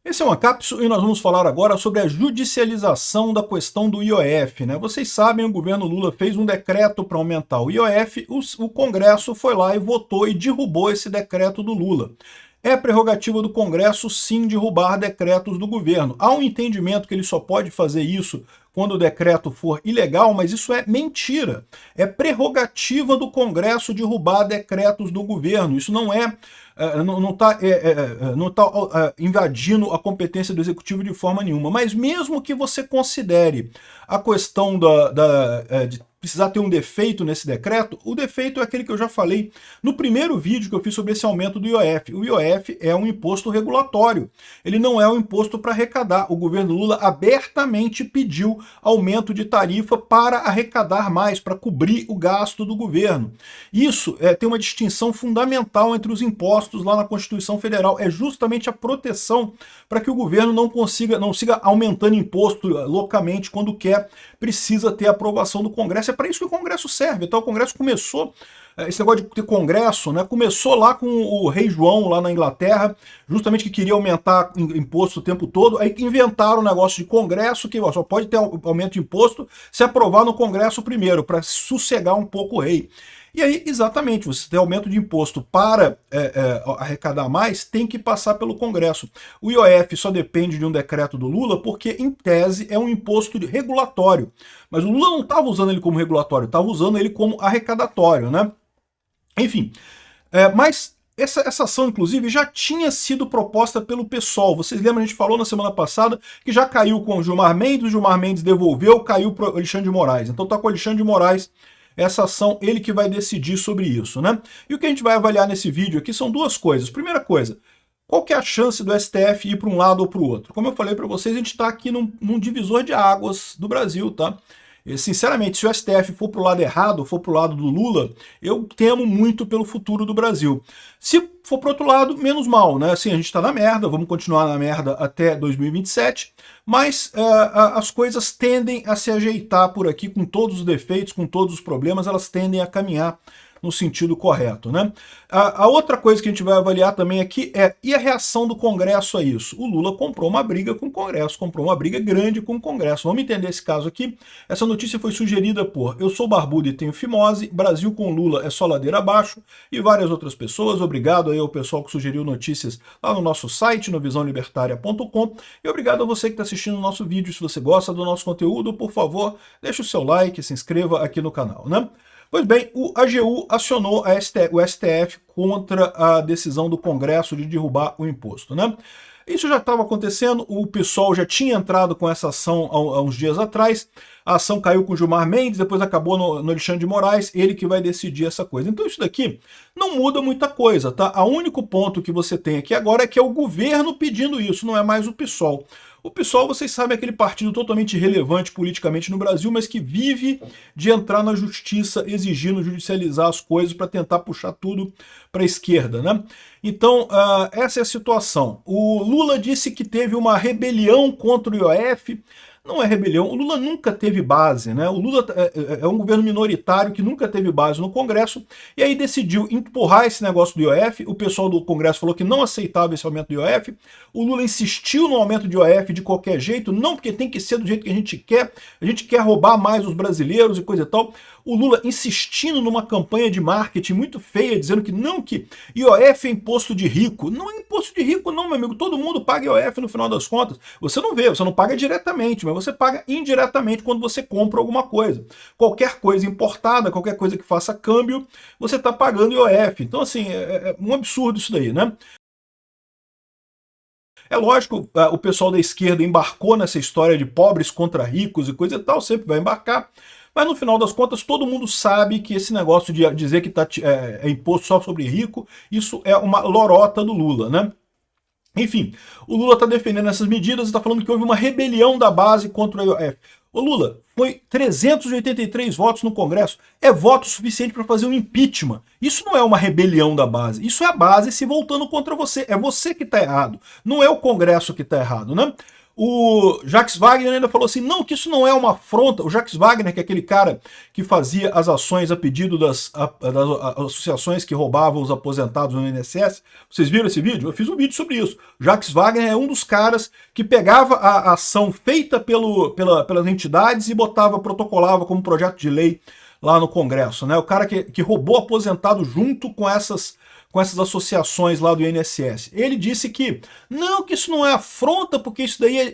Esse é uma cápsula e nós vamos falar agora sobre a judicialização da questão do IOF, né? Vocês sabem, o governo Lula fez um decreto para aumentar o IOF, o Congresso foi lá e votou e derrubou esse decreto do Lula. É prerrogativa do Congresso, sim, derrubar decretos do governo. Há um entendimento que ele só pode fazer isso quando o decreto for ilegal, mas isso é mentira. É prerrogativa do Congresso derrubar decretos do governo. Isso não é não está invadindo a competência do Executivo de forma nenhuma. Mas mesmo que você considere a questão de precisar ter um defeito nesse decreto, o defeito é aquele que eu já falei no primeiro vídeo que eu fiz sobre esse aumento do IOF. O IOF é um imposto regulatório, ele não é um imposto para arrecadar. O governo Lula abertamente pediu aumento de tarifa para arrecadar mais, para cobrir o gasto do governo. Isso tem uma distinção fundamental entre os impostos lá na Constituição Federal, é justamente a proteção para que o governo não siga aumentando imposto loucamente quando quer, precisa ter aprovação do Congresso. É para isso que o Congresso serve. Então o Congresso começou, esse negócio de ter Congresso, né, começou lá com o rei João, lá na Inglaterra, justamente que queria aumentar imposto o tempo todo, aí inventaram o negócio de Congresso, que só pode ter aumento de imposto se aprovar no Congresso primeiro, para sossegar um pouco o rei. E aí, exatamente, você tem aumento de imposto para arrecadar mais, tem que passar pelo Congresso. O IOF só depende de um decreto do Lula porque, em tese, é um imposto regulatório. Mas o Lula não estava usando ele como regulatório, estava usando ele como arrecadatório, né? Enfim, mas essa ação, inclusive, já tinha sido proposta pelo PSOL. Vocês lembram, a gente falou na semana passada que já caiu com o Gilmar Mendes devolveu, caiu para o Alexandre de Moraes. Então está com o Alexandre de Moraes essa ação, ele que vai decidir sobre isso, né? E o que a gente vai avaliar nesse vídeo aqui são duas coisas. Primeira coisa, qual que é a chance do STF ir para um lado ou para o outro? Como eu falei para vocês, a gente está aqui num divisor de águas do Brasil, tá? E, sinceramente, se o STF for para o lado errado, for para o lado do Lula, eu temo muito pelo futuro do Brasil. Se for para o outro lado, menos mal, né? Assim, a gente está na merda, vamos continuar na merda até 2027, mas as coisas tendem a se ajeitar por aqui, com todos os defeitos, com todos os problemas, elas tendem a caminhar no sentido correto, né? A outra coisa que a gente vai avaliar também aqui e a reação do Congresso a isso? O Lula comprou uma briga com o Congresso, comprou uma briga grande com o Congresso. Vamos entender esse caso aqui. Essa notícia foi sugerida por Eu Sou Barbudo e Tenho Fimose, Brasil com Lula é só ladeira abaixo, e várias outras pessoas. Obrigado aí ao pessoal que sugeriu notícias lá no nosso site, no visãolibertaria.com, e obrigado a você que está assistindo o nosso vídeo. Se você gosta do nosso conteúdo, por favor, deixe o seu like, se inscreva aqui no canal, né? Pois bem, a AGU acionou o STF contra a decisão do Congresso de derrubar o imposto, né? Isso já estava acontecendo, o PSOL já tinha entrado com essa ação há uns dias atrás, a ação caiu com o Gilmar Mendes, depois acabou no Alexandre de Moraes, ele que vai decidir essa coisa. Então isso daqui não muda muita coisa, tá? O único ponto que você tem aqui agora é que é o governo pedindo isso, não é mais o PSOL. O PSOL, vocês sabem, é aquele partido totalmente irrelevante politicamente no Brasil, mas que vive de entrar na justiça exigindo judicializar as coisas para tentar puxar tudo para a esquerda, né? Então, essa é a situação. O Lula disse que teve uma rebelião contra o IOF. Não é rebelião, o Lula nunca teve base, né? O Lula é um governo minoritário que nunca teve base no Congresso, e aí decidiu empurrar esse negócio do IOF, o pessoal do Congresso falou que não aceitava esse aumento do IOF, o Lula insistiu no aumento de IOF de qualquer jeito, não porque tem que ser do jeito que a gente quer roubar mais os brasileiros e coisa e tal. O Lula insistindo numa campanha de marketing muito feia, dizendo que não, que IOF é imposto de rico. Não é imposto de rico não, meu amigo, todo mundo paga IOF no final das contas. Você não vê, você não paga diretamente, mas você paga indiretamente quando você compra alguma coisa. Qualquer coisa importada, qualquer coisa que faça câmbio, você está pagando IOF. Então, assim, é um absurdo isso daí, né? É lógico, o pessoal da esquerda embarcou nessa história de pobres contra ricos e coisa e tal, sempre vai embarcar, mas no final das contas todo mundo sabe que esse negócio de dizer que é imposto só sobre rico, isso é uma lorota do Lula, né? Enfim, o Lula está defendendo essas medidas e está falando que houve uma rebelião da base contra o IOF. Ô Lula, foi 383 votos no Congresso, é voto suficiente para fazer um impeachment. Isso não é uma rebelião da base, isso é a base se voltando contra você, é você que está errado, não é o Congresso que está errado, né? O Jacques Wagner ainda falou assim, não, que isso não é uma afronta. O Jacques Wagner, que é aquele cara que fazia as ações a pedido das associações que roubavam os aposentados no INSS. Vocês viram esse vídeo? Eu fiz um vídeo sobre isso. O Jacques Wagner é um dos caras que pegava a ação feita pelas entidades e protocolava como projeto de lei lá no Congresso, né? O cara que roubou aposentado junto com essas associações lá do INSS. Ele disse que isso não é afronta, porque isso daí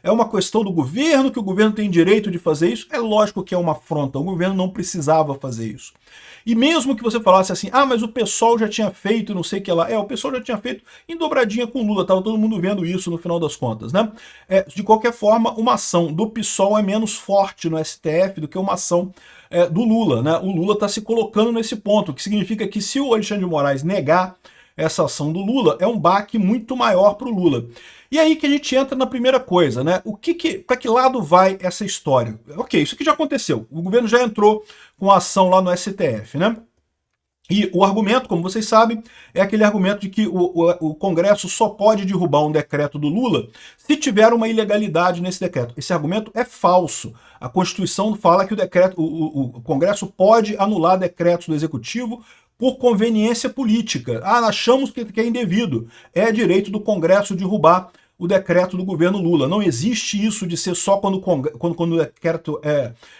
é uma questão do governo, que o governo tem direito de fazer isso. É lógico que é uma afronta, o governo não precisava fazer isso. E mesmo que você falasse assim, mas o pessoal já tinha feito, não sei o que lá. O pessoal já tinha feito em dobradinha com o Lula, estava todo mundo vendo isso no final das contas, né? De qualquer forma, uma ação do PSOL é menos forte no STF do que uma ação do Lula, né? O Lula está se colocando nesse ponto, o que significa que se o Alexandre de Moraes negar essa ação do Lula, é um baque muito maior para o Lula. E aí que a gente entra na primeira coisa, né? Para que lado vai essa história? Ok, isso aqui já aconteceu. O governo já entrou com a ação lá no STF, né? E o argumento, como vocês sabem, é aquele argumento de que o Congresso só pode derrubar um decreto do Lula se tiver uma ilegalidade nesse decreto. Esse argumento é falso. A Constituição fala que o Congresso pode anular decretos do Executivo por conveniência política. Achamos que é indevido. É direito do Congresso derrubar o decreto do governo Lula. Não existe isso de ser só quando o decreto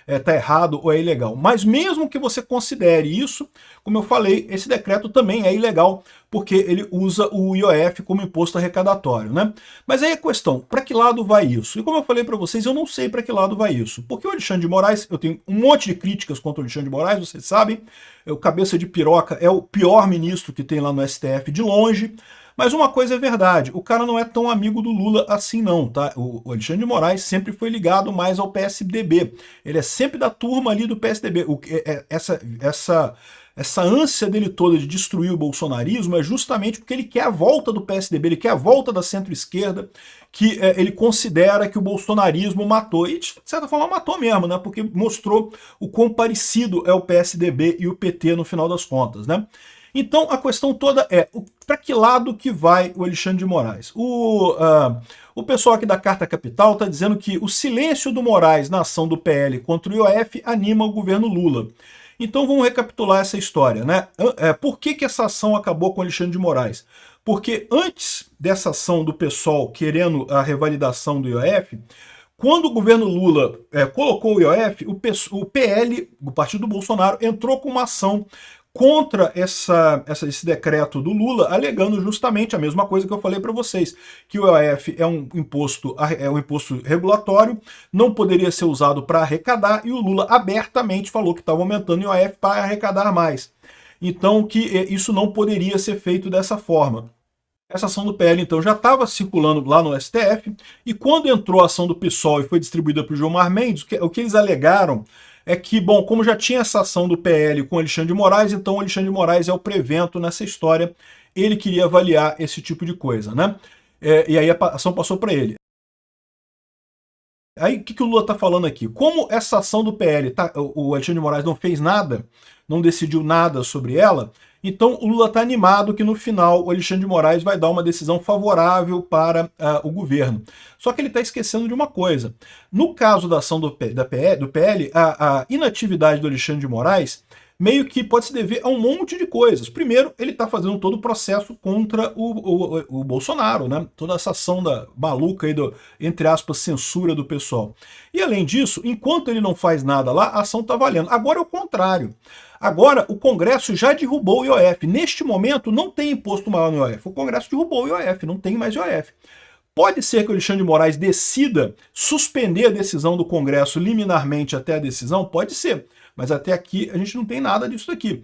está errado ou é ilegal. Mas mesmo que você considere isso, como eu falei, esse decreto também é ilegal, porque ele usa o IOF como imposto arrecadatório, né? Mas aí a questão, para que lado vai isso? E como eu falei para vocês, eu não sei para que lado vai isso. Porque o Alexandre de Moraes, eu tenho um monte de críticas contra o Alexandre de Moraes, vocês sabem, o cabeça de piroca é o pior ministro que tem lá no STF de longe. Mas uma coisa é verdade, o cara não é tão amigo do Lula assim não, tá? O Alexandre de Moraes sempre foi ligado mais ao PSDB. Ele é sempre da turma ali do PSDB. Essa ânsia dele toda de destruir o bolsonarismo é justamente porque ele quer a volta do PSDB, ele quer a volta da centro-esquerda, que ele considera que o bolsonarismo matou. E, de certa forma, matou mesmo, né? Porque mostrou o quão parecido é o PSDB e o PT no final das contas, né? Então, a questão toda é, para que lado que vai o Alexandre de Moraes? O pessoal aqui da Carta Capital está dizendo que o silêncio do Moraes na ação do PL contra o IOF anima o governo Lula. Então vamos recapitular essa história, né? Por que essa ação acabou com o Alexandre de Moraes? Porque antes dessa ação do PSOL querendo a revalidação do IOF, quando o governo Lula colocou o IOF, o PL, o partido do Bolsonaro, entrou com uma ação contra esse decreto do Lula, alegando justamente a mesma coisa que eu falei para vocês, que o IOF é um imposto regulatório, não poderia ser usado para arrecadar, e o Lula abertamente falou que estava aumentando o IOF para arrecadar mais. Então, que isso não poderia ser feito dessa forma. Essa ação do PL, então, já estava circulando lá no STF, e quando entrou a ação do PSOL e foi distribuída para o Gilmar Mendes, o que eles alegaram é que, bom, como já tinha essa ação do PL com o Alexandre de Moraes, então o Alexandre de Moraes é o prevento nessa história, ele queria avaliar esse tipo de coisa, né? E aí a ação passou para ele. Aí o que o Lula está falando aqui? Como essa ação do PL, o Alexandre de Moraes não fez nada, não decidiu nada sobre ela, então o Lula está animado que no final o Alexandre de Moraes vai dar uma decisão favorável para o governo. Só que ele está esquecendo de uma coisa. No caso da ação do PL, a inatividade do Alexandre de Moraes meio que pode se dever a um monte de coisas. Primeiro, ele está fazendo todo o processo contra o Bolsonaro, né? Toda essa ação maluca aí entre aspas, censura do pessoal. E além disso, enquanto ele não faz nada lá, a ação está valendo. Agora é o contrário. Agora, o Congresso já derrubou o IOF. Neste momento, não tem imposto maior no IOF. O Congresso derrubou o IOF, não tem mais IOF. Pode ser que o Alexandre de Moraes decida suspender a decisão do Congresso liminarmente até a decisão? Pode ser. Mas até aqui a gente não tem nada disso daqui.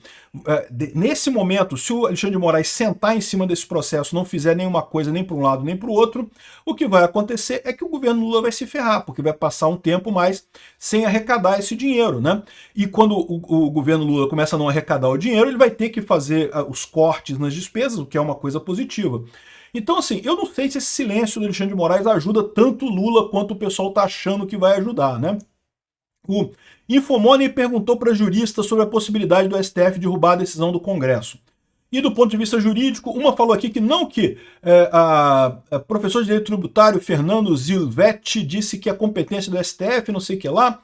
Nesse momento, se o Alexandre de Moraes sentar em cima desse processo, não fizer nenhuma coisa nem para um lado nem para o outro, o que vai acontecer é que o governo Lula vai se ferrar, porque vai passar um tempo mais sem arrecadar esse dinheiro, né? E quando o governo Lula começa a não arrecadar o dinheiro, ele vai ter que fazer os cortes nas despesas, o que é uma coisa positiva. Então, assim, eu não sei se esse silêncio do Alexandre de Moraes ajuda tanto o Lula quanto o pessoal está achando que vai ajudar, né? O Infomoney perguntou para juristas sobre a possibilidade do STF derrubar a decisão do Congresso. E do ponto de vista jurídico, uma falou aqui que não, que a professor de direito tributário Fernando Zilvetti disse que a competência do STF, não sei o que lá.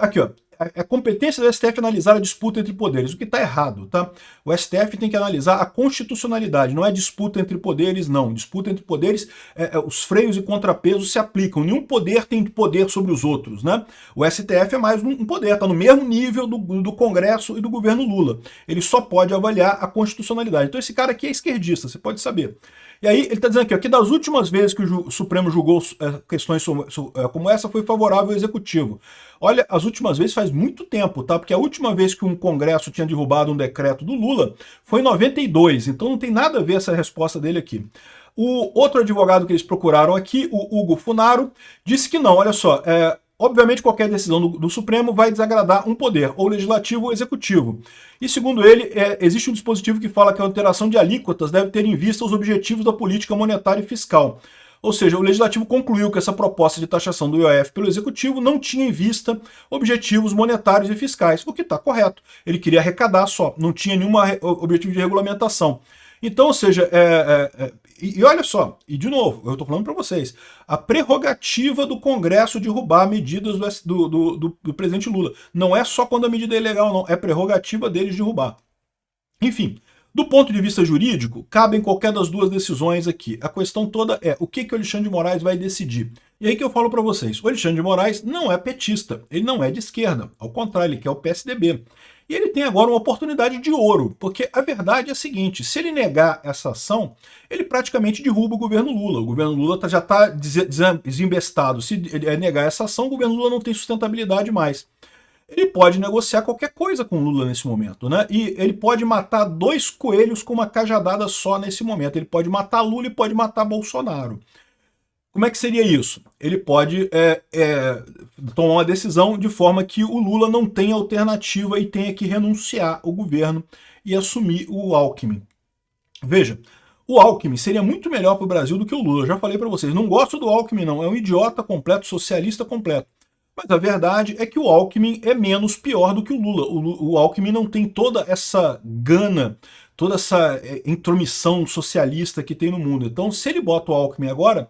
Aqui, ó. A competência do STF é analisar a disputa entre poderes, o que está errado, tá? O STF tem que analisar a constitucionalidade, não é disputa entre poderes, não. Disputa entre poderes, os freios e contrapesos se aplicam. Nenhum poder tem poder sobre os outros, né? O STF é mais um poder, está no mesmo nível do Congresso e do governo Lula. Ele só pode avaliar a constitucionalidade. Então esse cara aqui é esquerdista, você pode saber. E aí ele está dizendo aqui, ó, que das últimas vezes que o Supremo julgou questões como essa foi favorável ao Executivo. Olha, as últimas vezes faz muito tempo, tá? Porque a última vez que um Congresso tinha derrubado um decreto do Lula foi em 92, então não tem nada a ver essa resposta dele aqui. O outro advogado que eles procuraram aqui, o Hugo Funaro, disse que não, olha só, obviamente qualquer decisão do Supremo vai desagradar um poder, ou legislativo ou executivo. E segundo ele, existe um dispositivo que fala que a alteração de alíquotas deve ter em vista os objetivos da política monetária e fiscal. Ou seja, o Legislativo concluiu que essa proposta de taxação do IOF pelo Executivo não tinha em vista objetivos monetários e fiscais, o que está correto. Ele queria arrecadar só, não tinha nenhum objetivo de regulamentação. Então, ou seja, e olha só, e de novo, eu estou falando para vocês, a prerrogativa do Congresso de derrubar medidas do presidente Lula. Não é só quando a medida é ilegal, não, é prerrogativa deles derrubar. Enfim, do ponto de vista jurídico, cabem qualquer das duas decisões aqui. A questão toda é o que o Alexandre de Moraes vai decidir. E aí que eu falo para vocês, o Alexandre de Moraes não é petista, ele não é de esquerda, ao contrário, ele quer o PSDB. E ele tem agora uma oportunidade de ouro, porque a verdade é a seguinte, se ele negar essa ação, ele praticamente derruba o governo Lula. O governo Lula já está desembestado. Se ele negar essa ação, o governo Lula não tem sustentabilidade mais. Ele pode negociar qualquer coisa com Lula nesse momento, né? E ele pode matar dois coelhos com uma cajadada só nesse momento. Ele pode matar Lula e pode matar Bolsonaro. Como é que seria isso? Ele pode tomar uma decisão de forma que o Lula não tenha alternativa e tenha que renunciar ao governo e assumir o Alckmin. Veja, o Alckmin seria muito melhor para o Brasil do que o Lula. Eu já falei para vocês, não gosto do Alckmin não, é um idiota completo, socialista completo. Mas a verdade é que o Alckmin é menos pior do que o Lula. O Alckmin não tem toda essa gana, toda essa intromissão socialista que tem no mundo. Então, se ele bota o Alckmin agora,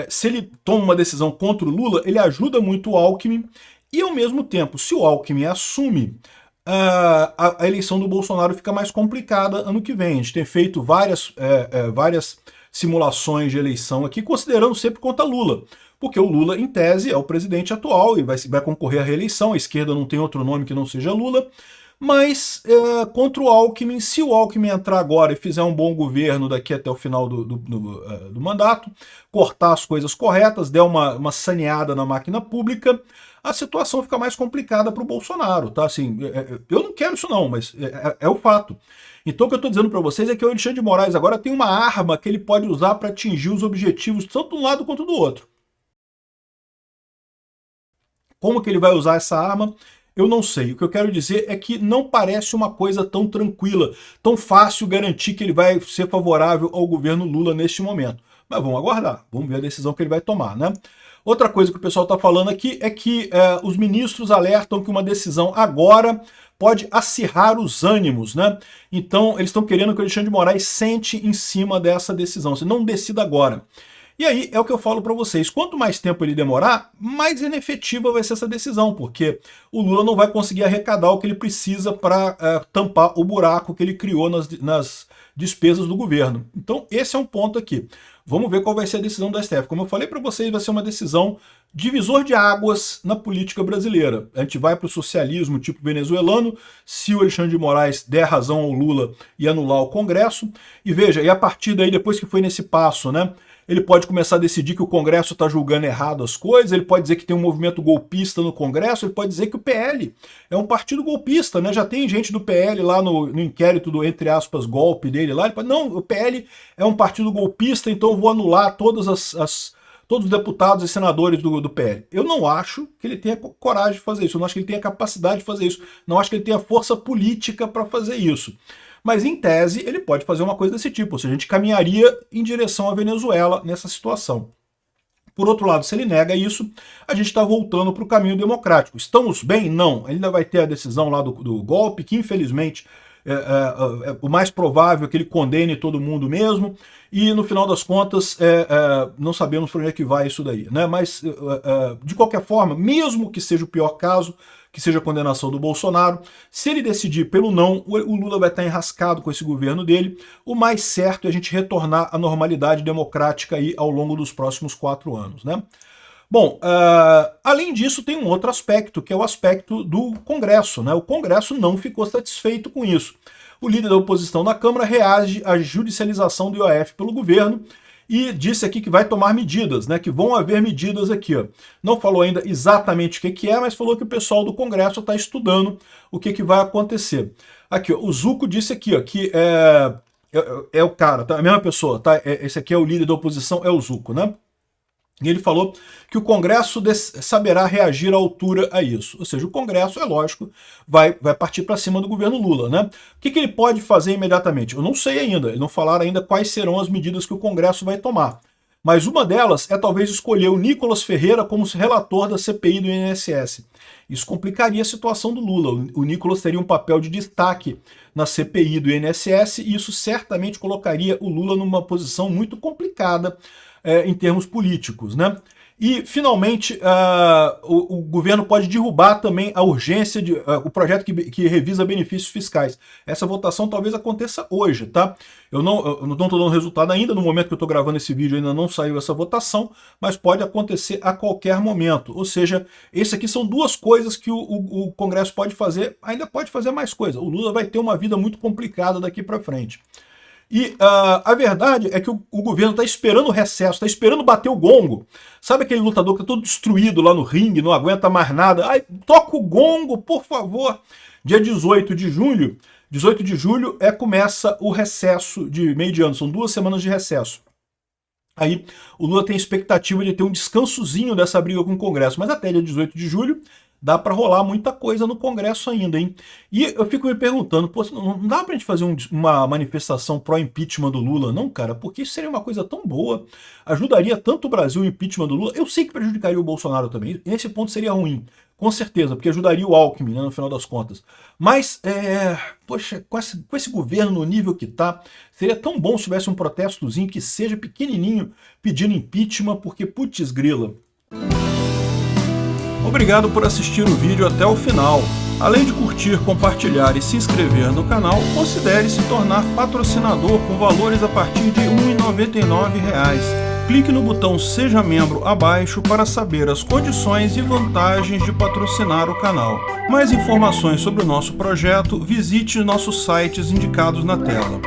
se ele toma uma decisão contra o Lula, ele ajuda muito o Alckmin. E, ao mesmo tempo, se o Alckmin assume, a eleição do Bolsonaro fica mais complicada ano que vem. A gente tem feito várias simulações de eleição aqui, considerando sempre contra Lula. Porque o Lula, em tese, é o presidente atual e vai concorrer à reeleição, a esquerda não tem outro nome que não seja Lula, mas contra o Alckmin, se o Alckmin entrar agora e fizer um bom governo daqui até o final do mandato, cortar as coisas corretas, der uma saneada na máquina pública, a situação fica mais complicada para o Bolsonaro, tá? Assim, eu não quero isso não, mas é o fato. Então o que eu estou dizendo para vocês é que o Alexandre de Moraes agora tem uma arma que ele pode usar para atingir os objetivos tanto de um lado quanto do outro. Como que ele vai usar essa arma? Eu não sei. O que eu quero dizer é que não parece uma coisa tão tranquila, tão fácil garantir que ele vai ser favorável ao governo Lula neste momento. Mas vamos aguardar, vamos ver a decisão que ele vai tomar, né? Outra coisa que o pessoal está falando aqui é que os ministros alertam que uma decisão agora pode acirrar os ânimos, né? Então eles estão querendo que o Alexandre de Moraes sente em cima dessa decisão, se não decida agora. E aí é o que eu falo para vocês, quanto mais tempo ele demorar, mais inefetiva vai ser essa decisão, porque o Lula não vai conseguir arrecadar o que ele precisa para tampar o buraco que ele criou nas despesas do governo. Então esse é um ponto aqui. Vamos ver qual vai ser a decisão do STF. Como eu falei para vocês, vai ser uma decisão divisor de águas na política brasileira. A gente vai para o socialismo tipo venezuelano, se o Alexandre de Moraes der razão ao Lula e anular o Congresso. E veja, e a partir daí, depois que foi nesse passo, né? Ele pode começar a decidir que o Congresso está julgando errado as coisas, ele pode dizer que tem um movimento golpista no Congresso, ele pode dizer que o PL é um partido golpista, né? Já tem gente do PL lá no inquérito do, entre aspas, golpe dele lá, ele pode, não, o PL é um partido golpista, então eu vou anular todos os deputados e senadores do PL. Eu não acho que ele tenha coragem de fazer isso, eu não acho que ele tenha capacidade de fazer isso, não acho que ele tenha força política para fazer isso. Mas, em tese, ele pode fazer uma coisa desse tipo, ou seja, a gente caminharia em direção à Venezuela nessa situação. Por outro lado, se ele nega isso, a gente está voltando para o caminho democrático. Estamos bem? Não. Ainda vai ter a decisão lá do golpe, que infelizmente o mais provável é que ele condene todo mundo mesmo, e no final das contas não sabemos para onde é que vai isso daí, né? Mas de qualquer forma, mesmo que seja o pior caso, que seja a condenação do Bolsonaro, se ele decidir pelo não, o Lula vai estar enrascado com esse governo dele. O mais certo é a gente retornar à normalidade democrática aí ao longo dos próximos 4 anos, né? Bom, além disso tem um outro aspecto, que é o aspecto do Congresso, né? O Congresso não ficou satisfeito com isso. O líder da oposição na Câmara reage à judicialização do IOF pelo governo e disse aqui que vai tomar medidas, né? Que vão haver medidas aqui, ó. Não falou ainda exatamente o que é, mas falou que o pessoal do Congresso está estudando o que vai acontecer. Aqui, ó, o Zucco disse aqui, ó, que é o cara, tá? A mesma pessoa, tá? Esse aqui é o líder da oposição, é o Zucco, né? E ele falou que o Congresso saberá reagir à altura a isso. Ou seja, o Congresso, é lógico, vai partir para cima do governo Lula, né? O que ele pode fazer imediatamente? Eu não sei ainda, eles não falaram ainda quais serão as medidas que o Congresso vai tomar. Mas uma delas é talvez escolher o Nicolas Ferreira como relator da CPI do INSS. Isso complicaria a situação do Lula. O Nicolas teria um papel de destaque na CPI do INSS e isso certamente colocaria o Lula numa posição muito complicada em termos políticos, né? E, finalmente, o governo pode derrubar também a urgência, o projeto que revisa benefícios fiscais. Essa votação talvez aconteça hoje, tá? Eu não estou dando resultado ainda, no momento que eu estou gravando esse vídeo ainda não saiu essa votação, mas pode acontecer a qualquer momento. Ou seja, esse aqui são duas coisas que o Congresso pode fazer, ainda pode fazer mais coisa. O Lula vai ter uma vida muito complicada daqui para frente. E a verdade é que o governo está esperando o recesso, está esperando bater o gongo. Sabe aquele lutador que está todo destruído lá no ringue, não aguenta mais nada? Ai, toca o gongo, por favor! Dia 18 de julho, começa o recesso de meio de ano, são 2 semanas de recesso. Aí o Lula tem expectativa de ter um descansozinho dessa briga com o Congresso, mas até dia 18 de julho dá para rolar muita coisa no Congresso ainda, hein? E eu fico me perguntando, pô, não dá pra gente fazer uma manifestação pró-impeachment do Lula, não, cara? Porque isso seria uma coisa tão boa, ajudaria tanto o Brasil o impeachment do Lula. Eu sei que prejudicaria o Bolsonaro também, e nesse ponto seria ruim, com certeza, porque ajudaria o Alckmin, né, no final das contas. Mas, poxa, com esse governo no nível que tá, seria tão bom se tivesse um protestozinho que seja pequenininho pedindo impeachment, porque, putz grila. Obrigado por assistir o vídeo até o final. Além de curtir, compartilhar e se inscrever no canal, considere se tornar patrocinador com valores a partir de R$ 1,99. Clique no botão Seja Membro abaixo para saber as condições e vantagens de patrocinar o canal. Mais informações sobre o nosso projeto, visite nossos sites indicados na tela.